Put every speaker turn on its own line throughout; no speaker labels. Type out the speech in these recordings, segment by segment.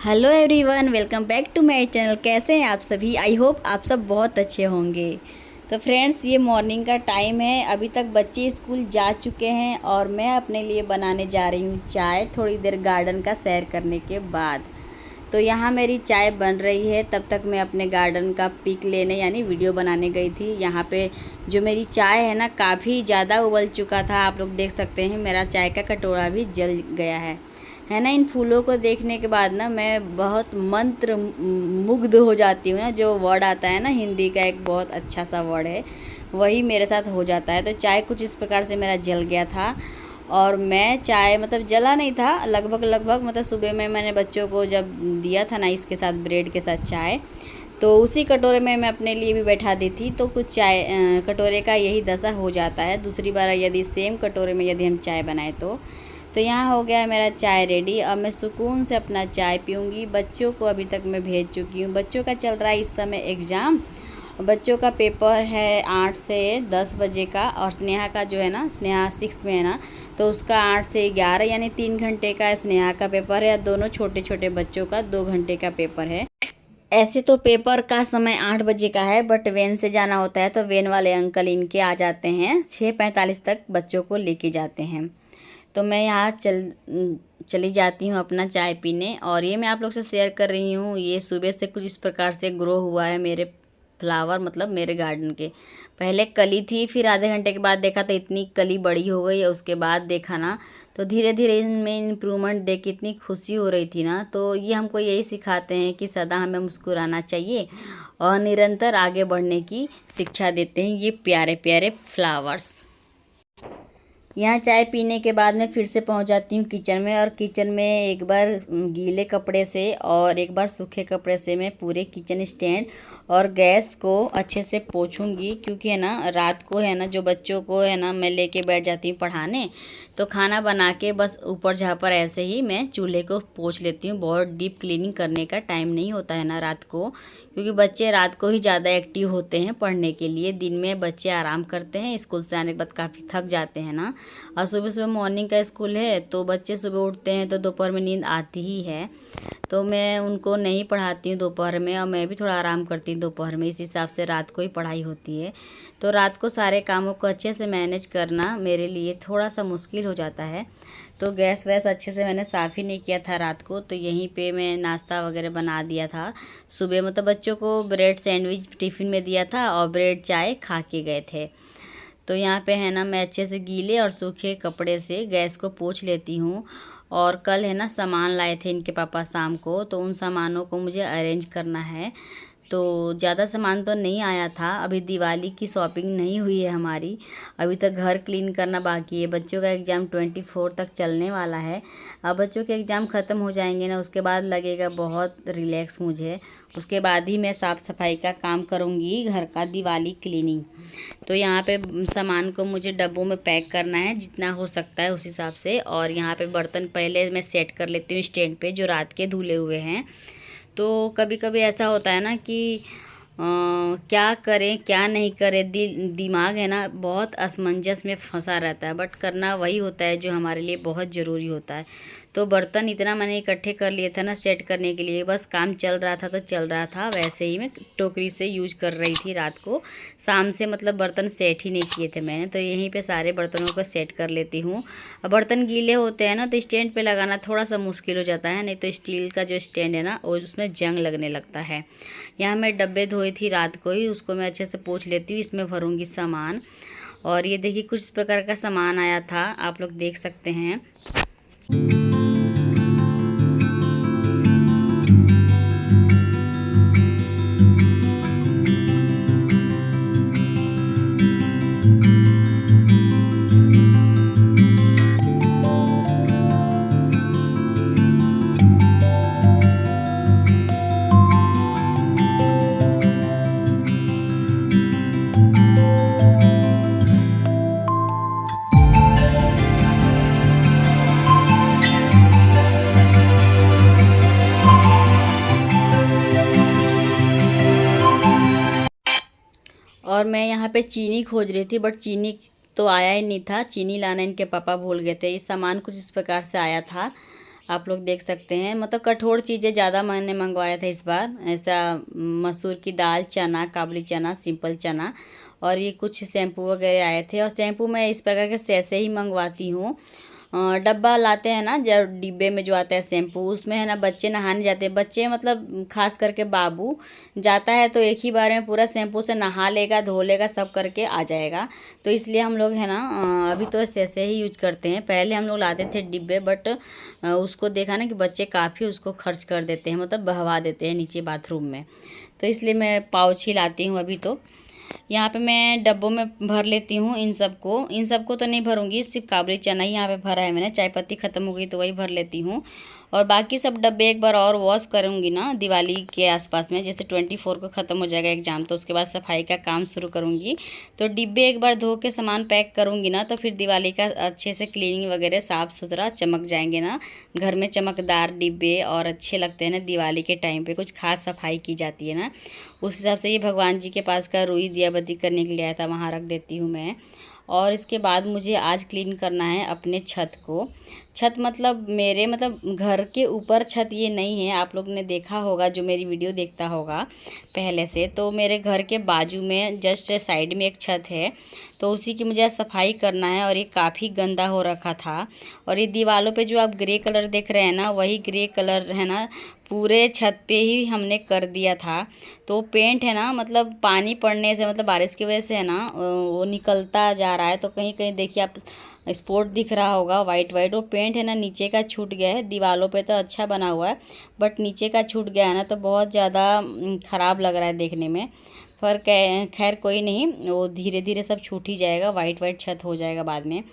Hello everyone, welcome back to my channel. कैसे हैं आप सभी? आई होप आप सब बहुत अच्छे होंगे। तो फ्रेंड्स, ये मॉर्निंग का टाइम है। अभी तक बच्चे स्कूल जा चुके हैं और मैं अपने लिए बनाने जा रही हूँ चाय, थोड़ी देर गार्डन का सैर करने के बाद। तो यहाँ मेरी चाय बन रही है, तब तक मैं अपने गार्डन का पिक लेने यानी वीडियो बनाने गई थी। यहाँ पे जो मेरी चाय है ना, काफ़ी ज़्यादा उबल चुका था। आप लोग देख सकते हैं मेरा चाय का कटोरा भी जल गया है ना। इन फूलों को देखने के बाद ना मैं बहुत मंत्र मुग्ध हो जाती हूँ ना। जो वर्ड आता है ना, हिंदी का एक बहुत अच्छा सा वर्ड है, वही मेरे साथ हो जाता है। तो चाय कुछ इस प्रकार से मेरा जल गया था और मैं चाय मतलब जला नहीं था, लगभग मतलब सुबह में मैंने बच्चों को जब दिया था ना इसके साथ, ब्रेड के साथ चाय, तो उसी कटोरे में मैं अपने लिए भी बैठा दी थी। तो कुछ चाय कटोरे का यही दशा हो जाता है दूसरी बार यदि सेम कटोरे में यदि हम चाय बनाएं तो यहाँ हो गया है मेरा चाय रेडी। अब मैं सुकून से अपना चाय पीऊँगी। बच्चों को अभी तक मैं भेज चुकी हूँ। बच्चों का चल रहा है इस समय एग्ज़ाम। बच्चों का पेपर है 8 से 10 बजे का, और स्नेहा का जो है ना, स्नेहा 6th में है ना, तो उसका 8 से 11 यानी 3 घंटे का स्नेहा का पेपर है। दोनों छोटे छोटे बच्चों का 2 घंटे का पेपर है। ऐसे तो पेपर का समय 8 बजे का है, बट वैन से जाना होता है तो वैन वाले अंकल इनके आ जाते हैं, 6:45 तक बच्चों को लेके जाते हैं। तो मैं यहाँ चली जाती हूँ अपना चाय पीने। और ये मैं आप लोग से शेयर कर रही हूँ, ये सुबह से कुछ इस प्रकार से ग्रो हुआ है मेरे फ्लावर, मतलब मेरे गार्डन के। पहले कली थी, फिर आधे घंटे के बाद देखा तो इतनी कली बड़ी हो गई, और उसके बाद देखा ना तो धीरे धीरे इनमें इम्प्रूवमेंट देख के इतनी खुशी हो रही थी ना। तो ये हमको यही सिखाते हैं कि सदा हमें मुस्कुराना चाहिए और निरंतर आगे बढ़ने की शिक्षा देते हैं ये प्यारे प्यारे फ्लावर्स। यहाँ चाय पीने के बाद मैं फिर से पहुँच जाती हूँ किचन में, और किचन में एक बार गीले कपड़े से और एक बार सूखे कपड़े से मैं पूरे किचन स्टैंड और गैस को अच्छे से पोंछूंगी। क्योंकि है ना, रात को है ना, जो बच्चों को है ना मैं लेके बैठ जाती हूँ पढ़ाने, तो खाना बना के बस ऊपर झापर ऐसे ही मैं चूल्हे को पोंछ लेती हूँ। बहुत डीप क्लीनिंग करने का टाइम नहीं होता है ना रात को, क्योंकि बच्चे रात को ही ज़्यादा एक्टिव होते हैं पढ़ने के लिए। दिन में बच्चे आराम करते हैं, स्कूल से आने के बाद काफ़ी थक जाते हैं ना। और सुबह सुबह मॉर्निंग का स्कूल है तो बच्चे सुबह उठते हैं तो दोपहर में नींद आती ही है। तो मैं उनको नहीं पढ़ाती हूँ दोपहर में, और मैं भी थोड़ा आराम करती हूँ दोपहर में। इस हिसाब से रात को ही पढ़ाई होती है। तो रात को सारे कामों को अच्छे से मैनेज करना मेरे लिए थोड़ा सा मुश्किल हो जाता है। तो गैस वैस अच्छे से मैंने साफ़ ही नहीं किया था रात को, तो यहीं पे मैं नाश्ता वगैरह बना दिया था सुबह। मतलब बच्चों को ब्रेड सैंडविच टिफ़िन में दिया था और ब्रेड चाय खा के गए थे। तो यहाँ पे है ना, मैं अच्छे से गीले और सूखे कपड़े से गैस को पोंछ लेती हूँ। और कल है ना, सामान लाए थे इनके पापा शाम को, तो उन सामानों को मुझे अरेंज करना है। तो ज़्यादा सामान तो नहीं आया था, अभी दिवाली की शॉपिंग नहीं हुई है हमारी। अभी तक घर क्लीन करना बाकी है। बच्चों का एग्ज़ाम 24 तक चलने वाला है। अब बच्चों के एग्ज़ाम ख़त्म हो जाएंगे ना, उसके बाद लगेगा बहुत रिलैक्स मुझे। उसके बाद ही मैं साफ़ सफाई का काम करूँगी, घर का दिवाली क्लीनिंग। तो यहाँ पे सामान को मुझे डब्बों में पैक करना है जितना हो सकता है उस हिसाब से। और यहाँ पे बर्तन पहले मैं सेट कर लेती हूँ स्टैंड पे, जो रात के धुले हुए हैं। तो कभी कभी ऐसा होता है ना कि क्या करें क्या नहीं करें, दिमाग है ना बहुत असमंजस में फंसा रहता है, बट करना वही होता है जो हमारे लिए बहुत ज़रूरी होता है। तो बर्तन इतना मैंने इकट्ठे कर लिए थे ना सेट करने के लिए, बस काम चल रहा था तो चल रहा था, वैसे ही मैं टोकरी से यूज कर रही थी रात को। शाम से मतलब बर्तन सेट ही नहीं किए थे मैंने, तो यहीं पे सारे बर्तनों को सेट कर लेती हूँ। अब बर्तन गीले होते हैं ना तो स्टैंड पे लगाना थोड़ा सा मुश्किल हो जाता है, नहीं तो स्टील का जो स्टैंड है ना वो उसमें जंग लगने लगता है। यहाँ मैं डब्बे धोई थी रात को ही, उसको मैं अच्छे से पोंछ लेती हूँ। इसमें भरूँगी सामान। और ये देखिए कुछ इस प्रकार का सामान आया था, आप लोग देख सकते हैं। और मैं यहाँ पे चीनी खोज रही थी, बट चीनी तो आया ही नहीं था। चीनी लाना इनके पापा भूल गए थे। ये सामान कुछ इस प्रकार से आया था। आप लोग देख सकते हैं, मतलब कठोर चीज़ें ज़्यादा मैंने मंगवाया था इस बार। ऐसा मसूर की दाल, चना, काबुली चना, सिंपल चना, और ये कुछ शैम्पू वगैरह आए थे। और शैम्पू मैं इस प्रकार के सैसे ही मंगवाती हूँ। डब्बा लाते हैं ना, जब डिब्बे में जो आता है शैम्पू, उसमें है ना बच्चे नहाने जाते हैं। बच्चे मतलब खास करके बाबू जाता है तो एक ही बार में पूरा शैम्पू से नहा लेगा, धो लेगा, सब करके आ जाएगा। तो इसलिए हम लोग है ना अभी तो ऐसे ही यूज करते हैं। पहले हम लोग लाते थे डिब्बे, बट उसको देखा ना कि बच्चे काफ़ी उसको खर्च कर देते हैं, मतलब बहवा देते हैं नीचे बाथरूम में। तो इसलिए मैं पाउच ही लाती हूँ अभी। तो यहाँ पे मैं डब्बों में भर लेती हूँ इन सबको तो नहीं भरूंगी, सिर्फ काबुली चना ही यहाँ पे भरा है मैंने। चाय पत्ती ख़त्म हो गई तो वही भर लेती हूँ। और बाकी सब डब्बे एक बार और वॉश करूँगी ना दिवाली के आसपास में, जैसे 24 को ख़त्म हो जाएगा एग्ज़ाम, तो उसके बाद सफाई का काम शुरू करूँगी। तो डिब्बे एक बार धो के सामान पैक करूँगी ना, तो फिर दिवाली का अच्छे से क्लीनिंग वगैरह साफ़ सुथरा चमक जाएंगे ना घर में। चमकदार डिब्बे और अच्छे लगते हैं ना दिवाली के टाइम पे, कुछ खास सफाई की जाती है ना। उस हिसाब से ये भगवान जी के पास का रुई दिया बत्ती करने के लिए आया था, वहाँ रख देती हूँ मैं। और इसके बाद मुझे आज क्लीन करना है अपने छत को। छत मतलब मेरे मतलब घर के ऊपर छत ये नहीं है, आप लोग ने देखा होगा जो मेरी वीडियो देखता होगा पहले से, तो मेरे घर के बाजू में जस्ट साइड में एक छत है, तो उसी की मुझे सफाई करना है। और ये काफ़ी गंदा हो रखा था। और ये दीवारों पे जो आप ग्रे कलर देख रहे हैं ना, वही ग्रे कलर है ना पूरे छत पे ही हमने कर दिया था। तो पेंट है ना, मतलब पानी पड़ने से, मतलब बारिश की वजह से है ना वो निकलता जा रहा है। तो कहीं कहीं देखिए आप स्पॉट दिख रहा होगा वाइट वाइट, वो पेंट है ना नीचे का छूट गया है। दीवारों पे तो अच्छा बना हुआ है, बट नीचे का छूट गया है ना, तो बहुत ज़्यादा ख़राब लग रहा है देखने में। पर खैर कोई नहीं, वो धीरे धीरे सब छूट ही जाएगा, वाइट वाइट छत हो जाएगा बाद में।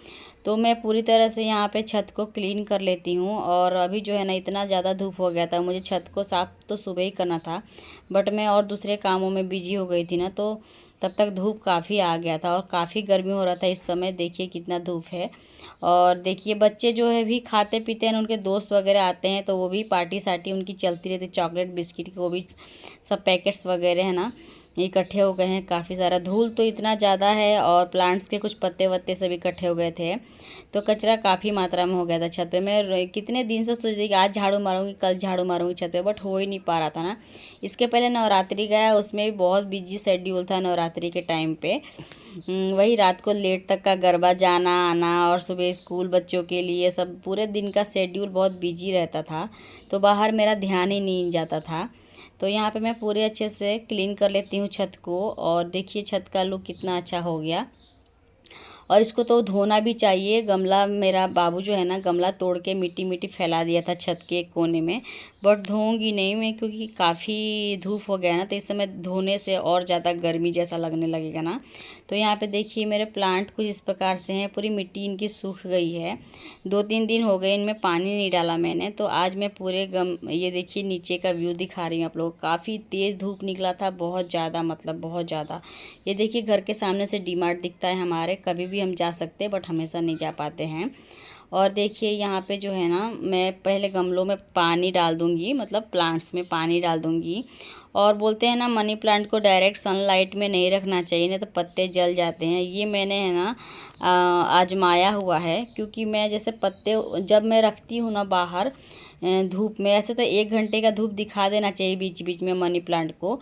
तो मैं पूरी तरह से यहाँ पे छत को क्लीन कर लेती हूँ। और अभी जो है ना इतना ज़्यादा धूप हो गया था, मुझे छत को साफ़ तो सुबह ही करना था, बट मैं और दूसरे कामों में बिजी हो गई थी ना, तो तब तक धूप काफ़ी आ गया था और काफ़ी गर्मी हो रहा था। इस समय देखिए कितना धूप है। और देखिए बच्चे जो है भी खाते पीते हैं, उनके दोस्त वगैरह आते हैं तो वो भी पार्टी सार्टी उनकी चलती रहती है, चॉकलेट बिस्किट को भी सब पैकेट्स वगैरह है ना इकट्ठे हो गए हैं काफ़ी सारा। धूल तो इतना ज़्यादा है और प्लांट्स के कुछ पत्ते वत्ते सब इकट्ठे हो गए थे, तो कचरा काफ़ी मात्रा में हो गया था छत पे। मैं कितने दिन से सोच रही थी कि आज झाड़ू मारूंगी, कल झाड़ू मारूंगी छत पे, बट हो ही नहीं पा रहा था ना। इसके पहले नवरात्रि गया, उसमें भी बहुत बिजी शेड्यूल था नवरात्रि के टाइम पे। वही रात को लेट तक का गरबा जाना आना, और सुबह स्कूल बच्चों के लिए सब, पूरे दिन का शेड्यूल बहुत बिजी रहता था, तो बाहर मेरा ध्यान ही नहीं जाता था। तो यहाँ पे मैं पूरे अच्छे से क्लीन कर लेती हूँ छत को। और देखिए छत का लुक कितना अच्छा हो गया। और इसको तो धोना भी चाहिए। गमला मेरा बाबू जो है ना गमला तोड़ के मिट्टी मिट्टी फैला दिया था छत के एक कोने में, बट धोऊंगी नहीं मैं, क्योंकि काफ़ी धूप हो गया ना, तो इस समय धोने से और ज़्यादा गर्मी जैसा लगने लगेगा ना। तो यहाँ पे देखिए मेरे प्लांट कुछ इस प्रकार से हैं, पूरी मिट्टी इनकी सूख गई है। 2-3 दिन हो गए इनमें पानी नहीं डाला मैंने, तो आज मैं पूरे ये देखिए नीचे का व्यू दिखा रही हूँ आप लोग। काफ़ी तेज़ धूप निकला था, बहुत ज़्यादा, मतलब बहुत ज़्यादा। ये देखिए घर के सामने से डी-मार्ट दिखता है हमारे, कभी भी हम जा सकते हैं बट हमेशा नहीं जा पाते हैं। और देखिए यहाँ पे जो है ना मैं पहले गमलों में पानी डाल दूँगी, मतलब प्लांट्स में पानी डाल दूँगी। और बोलते हैं ना मनी प्लांट को डायरेक्ट सनलाइट में नहीं रखना चाहिए, नहीं तो पत्ते जल जाते हैं। ये मैंने है ना आजमाया हुआ है, क्योंकि मैं जैसे पत्ते जब मैं रखती हूँ ना बाहर धूप में, ऐसे तो 1 घंटे का धूप दिखा देना चाहिए बीच बीच में मनी प्लांट को।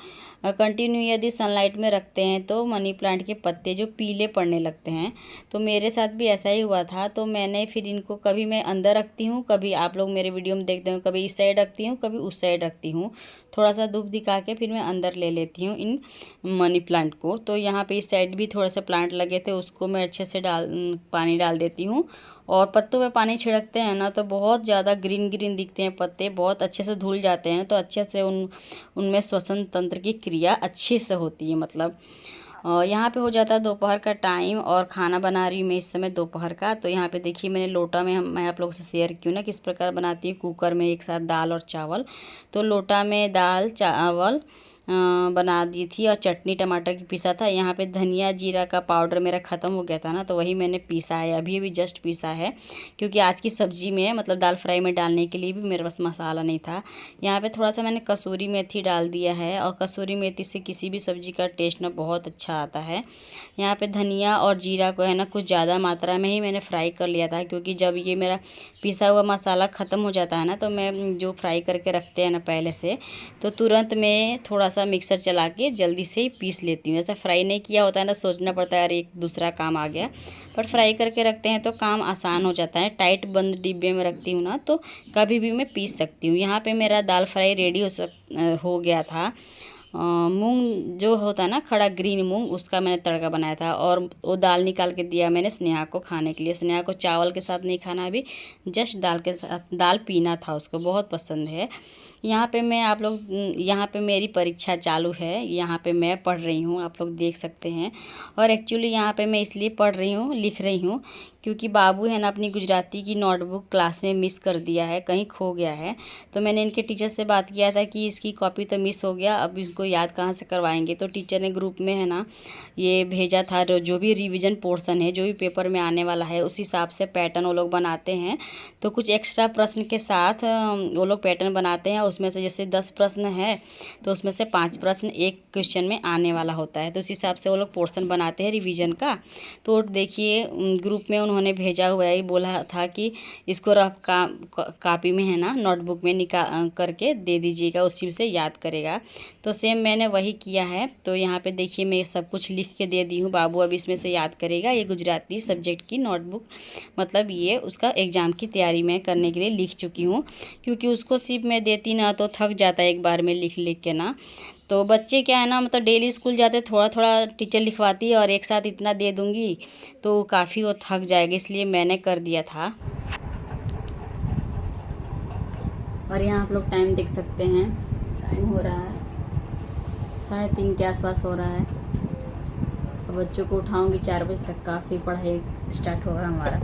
कंटिन्यू यदि सनलाइट में रखते हैं तो मनी प्लांट के पत्ते जो पीले पड़ने लगते हैं। तो मेरे साथ भी ऐसा ही हुआ था। तो मैंने फिर इनको कभी मैं अंदर रखती हूँ, कभी आप लोग मेरे वीडियो में देखते हो, कभी इस साइड रखती हूँ, कभी उस साइड रखती हूँ। थोड़ा सा धूप दिखा के फिर मैं अंदर ले लेती हूँ इन मनी प्लांट को। तो यहाँ पे इस साइड भी थोड़ा सा प्लांट लगे थे, उसको मैं अच्छे से पानी डाल देती हूँ। और पत्तों पे पानी छिड़कते हैं ना तो बहुत ज़्यादा ग्रीन ग्रीन दिखते हैं पत्ते, बहुत अच्छे से धुल जाते हैं, तो अच्छे से उनमें श्वसन तंत्र की क्रिया अच्छे से होती है। मतलब यहाँ पे हो जाता है दोपहर का टाइम और खाना बना रही हूँ मैं इस समय दोपहर का। तो यहाँ पे देखिए मैंने लोटा में मैं आप लोगों से शेयर की ना किस प्रकार बनाती हूँ, कुकर में एक साथ दाल और चावल। तो लोटा में दाल चावल बना दी थी और चटनी टमाटर की पीसा था। यहाँ पे धनिया जीरा का पाउडर मेरा ख़त्म हो गया था ना, तो वही मैंने पीसा है, अभी अभी जस्ट पीसा है, क्योंकि आज की सब्ज़ी में मतलब दाल फ्राई में डालने के लिए भी मेरे पास मसाला नहीं था। यहाँ पे थोड़ा सा मैंने कसूरी मेथी डाल दिया है, और कसूरी मेथी से किसी भी सब्ज़ी का टेस्ट ना बहुत अच्छा आता है। यहाँ पे धनिया और जीरा को है ना कुछ ज़्यादा मात्रा में ही मैंने फ्राई कर लिया था, क्योंकि जब ये मेरा पिसा हुआ मसाला ख़त्म हो जाता है ना, तो मैं जो फ्राई करके रखते हैं ना पहले से, तो तुरंत में थोड़ा सा मिक्सर चला के जल्दी से ही पीस लेती हूँ। ऐसा फ्राई नहीं किया होता है ना, सोचना पड़ता है अरे एक दूसरा काम आ गया, पर फ्राई करके रखते हैं तो काम आसान हो जाता है। टाइट बंद डिब्बे में रखती हूँ ना, तो कभी भी मैं पीस सकती हूँ। यहाँ पे मेरा दाल फ्राई रेडी हो गया था। मूंग जो होता है ना खड़ा ग्रीन मूंग, उसका मैंने तड़का बनाया था, और वो दाल निकाल के दिया मैंने स्नेहा को खाने के लिए। स्नेहा को चावल के साथ नहीं खाना, अभी जस्ट दाल के साथ दाल पीना था, उसको बहुत पसंद है। यहाँ पे मैं यहाँ पे मेरी परीक्षा चालू है, यहाँ पे मैं पढ़ रही हूँ, आप लोग देख सकते हैं। और एक्चुअली यहाँ पे मैं इसलिए पढ़ रही हूँ, लिख रही हूँ, क्योंकि बाबू है ना अपनी गुजराती की नोटबुक क्लास में मिस कर दिया है, कहीं खो गया है। तो मैंने इनके टीचर से बात किया था कि इसकी कॉपी तो मिस हो गया, अब इसको याद कहाँ से करवाएंगे। तो टीचर ने ग्रुप में है ना ये भेजा था, जो भी रिवीजन पोर्शन है, जो भी पेपर में आने वाला है, उस हिसाब से पैटर्न वो लोग बनाते हैं। तो कुछ एक्स्ट्रा प्रश्न के साथ वो लोग पैटर्न बनाते हैं, उसमें से जैसे 10 प्रश्न है तो उसमें से 5 प्रश्न एक क्वेश्चन में आने वाला होता है, तो उस हिसाब से वो लोग पोर्शन बनाते हैं रिवीजन का। तो देखिए ग्रुप में उन्होंने भेजा हुआ है, बोला था कि इसको रफ कापी में है ना नोटबुक में निकाल करके दे दीजिएगा, उसी से याद करेगा। तो सेम मैंने वही किया है। तो यहाँ पे देखिए मैं सब कुछ लिख के दे दी हूँ, बाबू अब इसमें से याद करेगा। ये गुजराती सब्जेक्ट की नोटबुक, मतलब ये उसका एग्ज़ाम की तैयारी मैं करने के लिए लिख चुकी हूँ, क्योंकि उसको सिर्फ मैं देती ना तो थक जाता है एक बार में लिख लिख के ना। तो बच्चे क्या है ना, मतलब डेली स्कूल जाते थोड़ा थोड़ा टीचर लिखवाती है, और एक साथ इतना दे दूँगी तो काफ़ी वो थक जाएगा, इसलिए मैंने कर दिया था। और यहाँ आप लोग टाइम देख सकते हैं, टाइम हो रहा है 3:30 के आसपास हो रहा है। तो बच्चों को उठाऊंगी 4 बजे तक का, फिर पढ़ाई स्टार्ट होगा हमारा।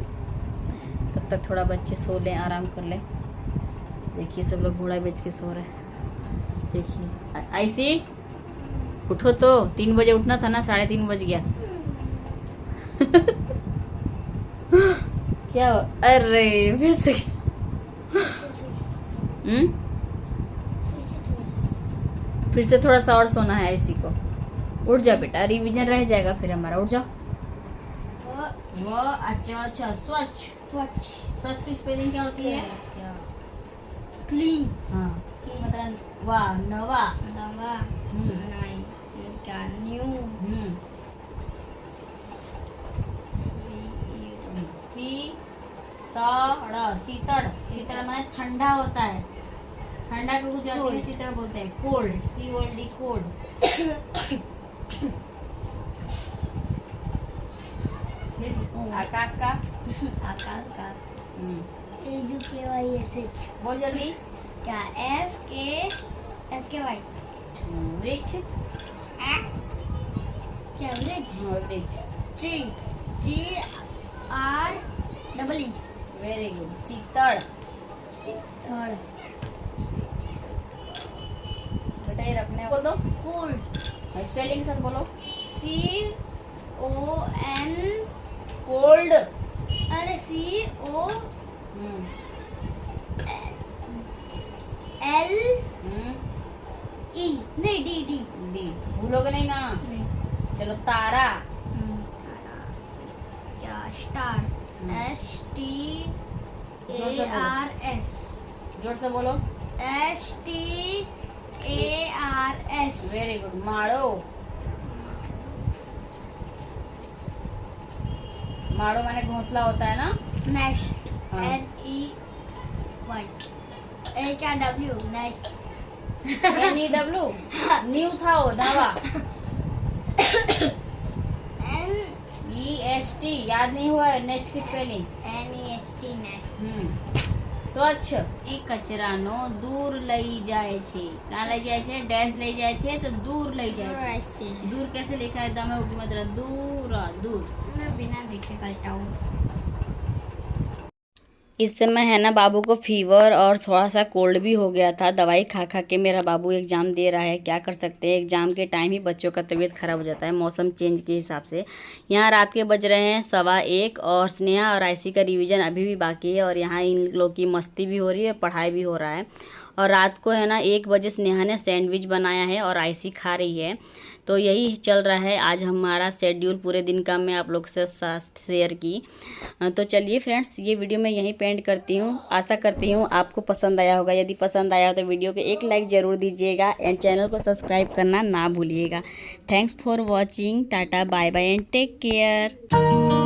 तब तक थोड़ा बच्चे सो लें, आराम कर लें। देखिए सब लोग घोड़ा बेच के सो रहे हैं। देखिए ऐसी उठो, तो 3 बजे उठना था ना, 3:30 बज गया। क्या अरे फिर से फिर से थोड़ा सा और सोना है ऐसी को। उठ जाओ बेटा, रिवीजन रह जाएगा फिर हमारा। उठ जाओ। वो अच्छा स्वच्छ स्वच्छ स्वच्छ की स्पेलिंग क्या होती है? क्लीन। हाँ मतलब वाह, नवा नवा, न्यू। शीतल, शीतल मतलब ठंडा होता है, ठंडा को गुजराती में शीतल बोलते हैं। Cold, COLD cold. आकाश का, आकाश का AUKYSH बोल जल्दी। क्या? SKY। वृक्ष। क्या वृक्ष? वृक्ष। TREE। Very good. Sheetal, Sheetal बेटा ये रखने बोल दो। कोल्ड, स्पेलिंग के साथ बोलो। CON cold. अरे CO L E नहीं D भूलोगे नहीं ना। चलो तारा, क्या? स्टार। STARS। जोर से बोलो। STARS। Very good. माड़ो, माड़ो माने घोंसला होता है ना। नेस्ट। NEY। क्या? W। नेस्ट। NEW न्यू था वो ढाबा। NEST याद नहीं हुआ नेक्स्ट की स्पेलिंग? NEST next. स्वच्छ એ કચરાનો દૂર લઈ જાય છે। कहाँ લઈ જાય છે? डैश લઈ જાય છે तो दूर લઈ જાય છે। दूर कैसे लिखा है? दम है ऊपर मतलब दूर, दूर। मैं बिना देखे करता हूँ। इस समय है ना बाबू को फीवर और थोड़ा सा कोल्ड भी हो गया था। दवाई खा खा के मेरा बाबू एग्ज़ाम दे रहा है। क्या कर सकते हैं, एग्ज़ाम के टाइम ही बच्चों का तबीयत ख़राब हो जाता है मौसम चेंज के हिसाब से। यहाँ रात के बज रहे हैं 1:15 और स्नेहा और आयसी का रिवीजन अभी भी बाकी है और यहाँ इन लोग की मस्ती भी हो रही है, पढ़ाई भी हो रहा है। और रात को है ना 1 बजे स्नेहा ने सैंडविच बनाया है और आयसी खा रही है। तो यही चल रहा है आज हमारा शेड्यूल पूरे दिन का, मैं आप लोग से साथ शेयर की। तो चलिए फ्रेंड्स, ये वीडियो मैं यहीं पे एंड करती हूँ। आशा करती हूँ आपको पसंद आया होगा। यदि पसंद आया हो तो वीडियो को एक लाइक ज़रूर दीजिएगा एंड चैनल को सब्सक्राइब करना ना भूलिएगा। Thanks for watching. Tata bye bye and take care.